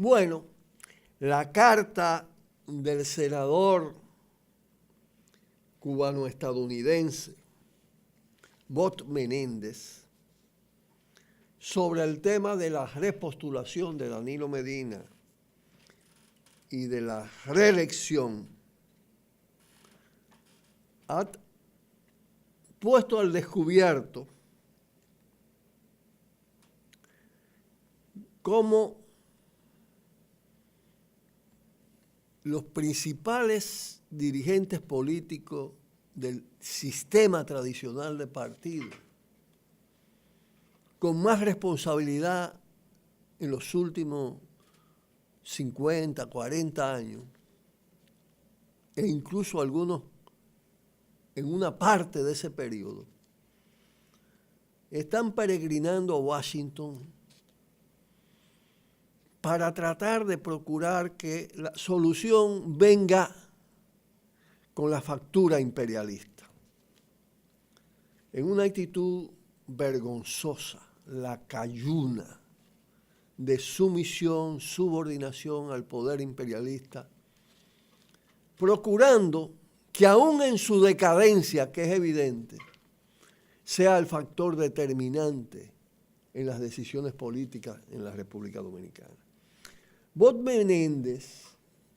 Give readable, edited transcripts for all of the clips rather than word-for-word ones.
Bueno, la carta del senador cubano-estadounidense Bob Menéndez sobre el tema de la repostulación de Danilo Medina y de la reelección ha puesto al descubierto cómo los principales dirigentes políticos del sistema tradicional de partido, con más responsabilidad en los últimos 50, 40 años, e incluso algunos en una parte de ese periodo, están peregrinando a Washington para tratar de procurar que la solución venga con la factura imperialista. En una actitud vergonzosa, lacayuna, de sumisión, subordinación al poder imperialista, procurando que aún en su decadencia, que es evidente, sea el factor determinante en las decisiones políticas en la República Dominicana. Bob Menéndez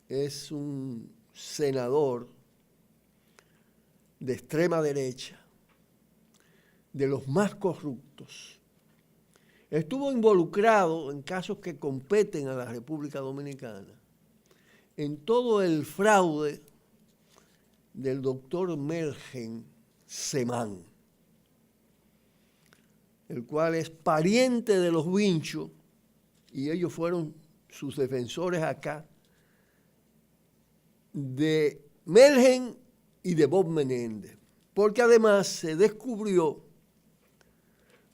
es un senador de extrema derecha, de los más corruptos. Estuvo involucrado en casos que competen a la República Dominicana, en todo el fraude del doctor Melgen Semán, el cual es pariente de los Vinchos, y ellos fueron sus defensores acá, de Melgen y de Bob Menéndez, porque además se descubrió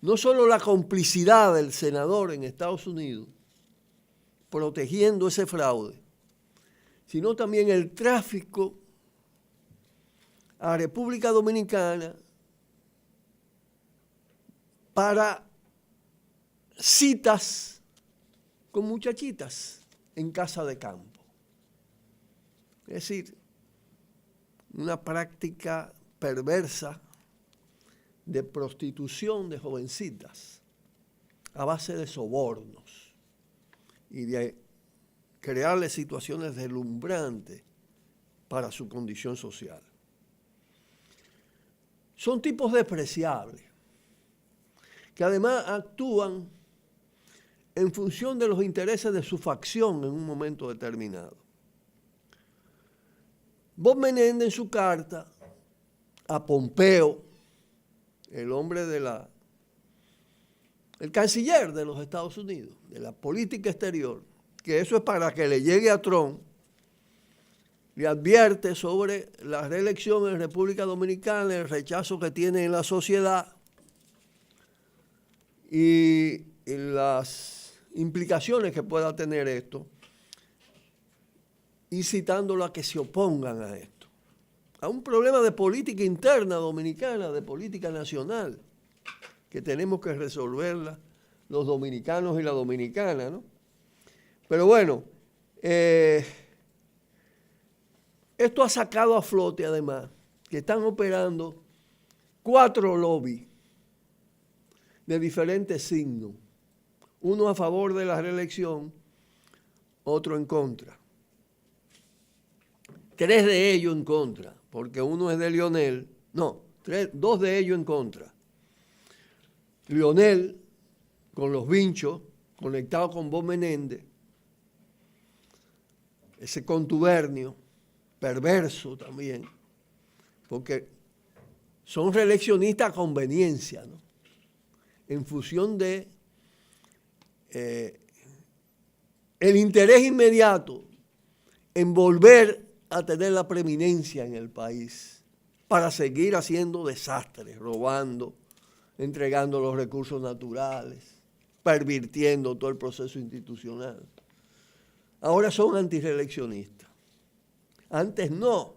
no solo la complicidad del senador en Estados Unidos protegiendo ese fraude, sino también el tráfico a República Dominicana para citas con muchachitas en casa de campo. Es decir, una práctica perversa de prostitución de jovencitas a base de sobornos y de crearles situaciones deslumbrantes para su condición social. Son tipos despreciables que además actúan en función de los intereses de su facción en un momento determinado. Bob Menéndez en su carta a Pompeo, el hombre el canciller de los Estados Unidos, de la política exterior, que eso es para que le llegue a Trump, le advierte sobre la reelección en República Dominicana, el rechazo que tiene en la sociedad y las implicaciones que pueda tener esto, incitándolo a que se opongan a esto, a un problema de política interna dominicana, de política nacional, que tenemos que resolverla los dominicanos y la dominicana, ¿no? Pero bueno, esto ha sacado a flote además que están operando 4 lobbies de diferentes signos, uno a favor de la reelección, otro en contra. 3 de ellos en contra, porque uno es de Lionel, 2 de ellos en contra. Lionel, con los Vinchos, conectado con Bob Menéndez, ese contubernio, perverso también, porque son reeleccionistas a conveniencia, ¿no? En función de el interés inmediato en volver a tener la preeminencia en el país para seguir haciendo desastres, robando, entregando los recursos naturales, pervirtiendo todo el proceso institucional. Ahora son antireeleccionistas. Antes no,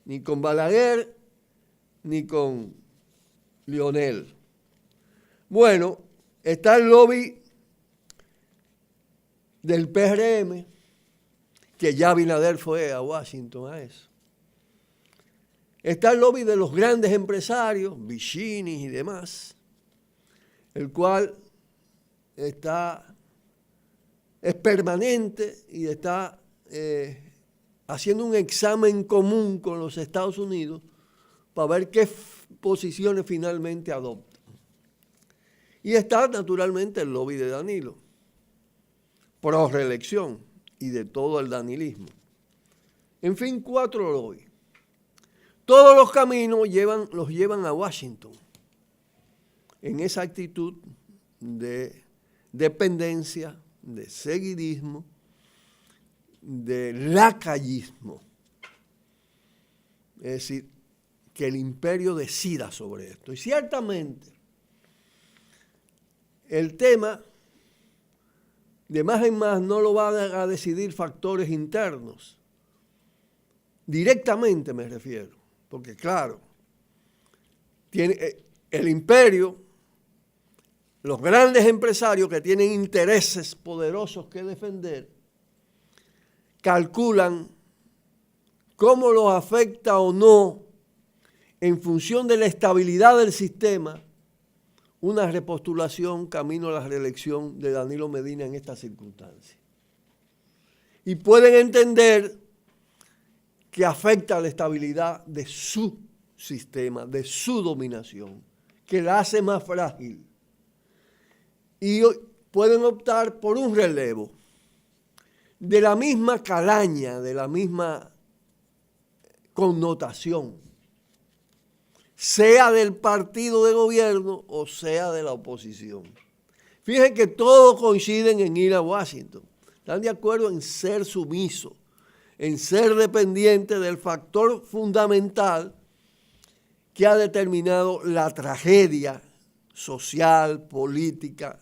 ni con Balaguer ni con Lionel. Bueno, está el lobby del PRM, que ya Abinader fue a Washington a eso. Está el lobby de los grandes empresarios, Vicini y demás, el cual es permanente y está haciendo un examen común con los Estados Unidos para ver qué posiciones finalmente adoptan. Y está naturalmente el lobby de Danilo, pro reelección y de todo el danilismo. En fin, 4 lobbies. Todos los caminos los llevan a Washington en esa actitud de dependencia, de seguidismo, de lacayismo. Es decir, que el imperio decida sobre esto. Y ciertamente, el tema, de más en más, no lo van a decidir factores internos. Directamente me refiero. Porque claro, tiene el imperio, los grandes empresarios que tienen intereses poderosos que defender, calculan cómo los afecta o no, en función de la estabilidad del sistema, una repostulación camino a la reelección de Danilo Medina en estas circunstancias. Y pueden entender que afecta a la estabilidad de su sistema, de su dominación, que la hace más frágil. Y pueden optar por un relevo de la misma calaña, de la misma connotación, sea del partido de gobierno o sea de la oposición. Fíjense que todos coinciden en ir a Washington. Están de acuerdo en ser sumisos, en ser dependiente del factor fundamental que ha determinado la tragedia social, política,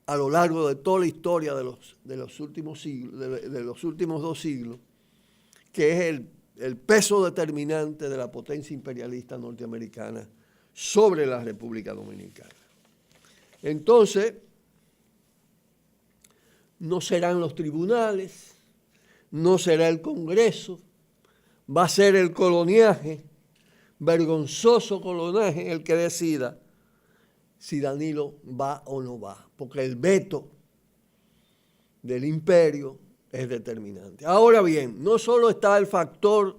a lo largo de toda la historia de los últimos siglos, de los últimos 2 siglos, que es el peso determinante de la potencia imperialista norteamericana sobre la República Dominicana. Entonces, no serán los tribunales, no será el Congreso, va a ser el coloniaje, vergonzoso coloniaje, el que decida si Danilo va o no va, porque el veto del imperio es determinante. Ahora bien, no solo está el factor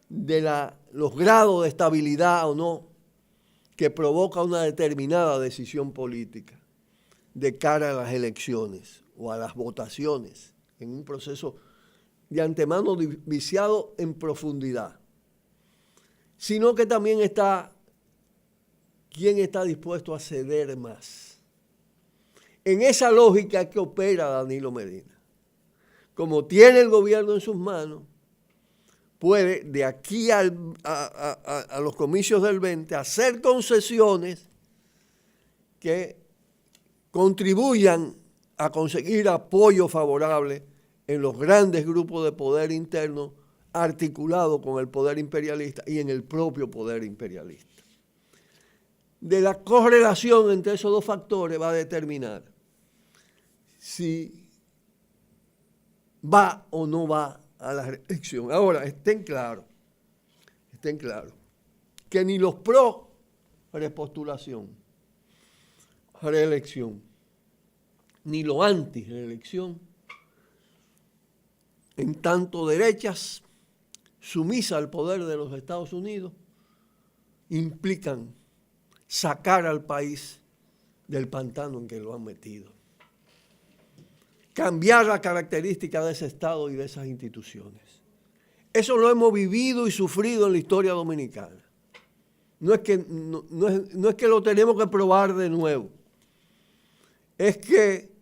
de los grados de estabilidad o no que provoca una determinada decisión política de cara a las elecciones o a las votaciones en un proceso de antemano viciado en profundidad, sino que también está quién está dispuesto a ceder más. En esa lógica que opera Danilo Medina. Como tiene el gobierno en sus manos, puede de aquí a los comicios del 20 hacer concesiones que contribuyan a conseguir apoyo favorable en los grandes grupos de poder interno articulado con el poder imperialista y en el propio poder imperialista. De la correlación entre esos 2 factores va a determinar si va o no va a la reelección. Ahora, estén claros que ni los pro repostulación, reelección, ni los anti reelección, en tanto derechas sumisas al poder de los Estados Unidos, implican sacar al país del pantano en que lo han metido. Cambiar la característica de ese Estado y de esas instituciones. Eso lo hemos vivido y sufrido en la historia dominicana. No es que lo tenemos que probar de nuevo. Es que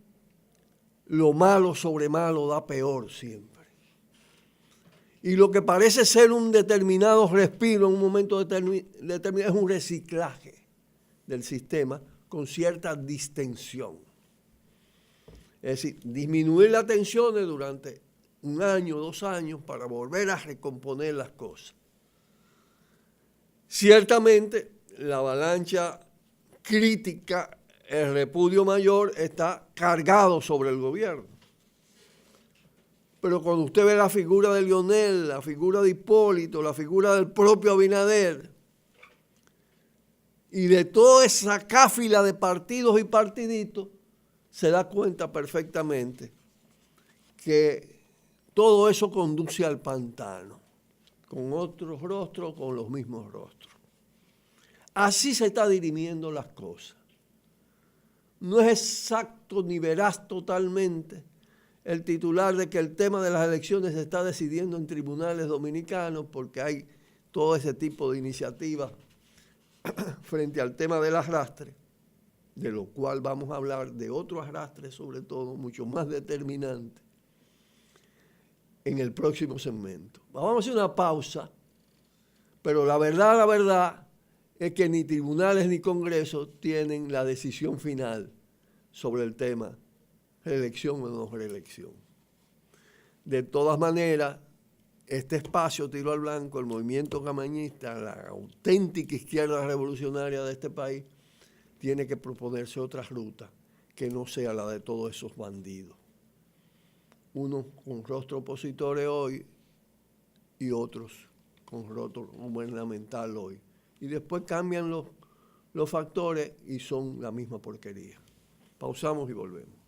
lo malo sobre malo da peor siempre. Y lo que parece ser un determinado respiro en un momento determinado es un reciclaje del sistema con cierta distensión. Es decir, disminuir las tensiones durante 1 año, 2 años para volver a recomponer las cosas. Ciertamente, la avalancha crítica el repudio mayor está cargado sobre el gobierno. Pero cuando usted ve la figura de Lionel, la figura de Hipólito, la figura del propio Abinader, y de toda esa cáfila de partidos y partiditos, se da cuenta perfectamente que todo eso conduce al pantano, con otros rostros, con los mismos rostros. Así se está dirimiendo las cosas. No es exacto ni veraz totalmente el titular de que el tema de las elecciones se está decidiendo en tribunales dominicanos, porque hay todo ese tipo de iniciativas frente al tema del arrastre, de lo cual vamos a hablar de otro arrastre, sobre todo, mucho más determinante, en el próximo segmento. Vamos a hacer una pausa, pero la verdad es que ni tribunales ni congresos tienen la decisión final sobre el tema reelección o no reelección. De todas maneras, este espacio Tiro al Blanco, el movimiento camañista, la auténtica izquierda revolucionaria de este país, tiene que proponerse otra ruta que no sea la de todos esos bandidos. Unos con rostro opositores hoy y otros con rostro gubernamental hoy. Y después cambian los factores y son la misma porquería. Pausamos y volvemos.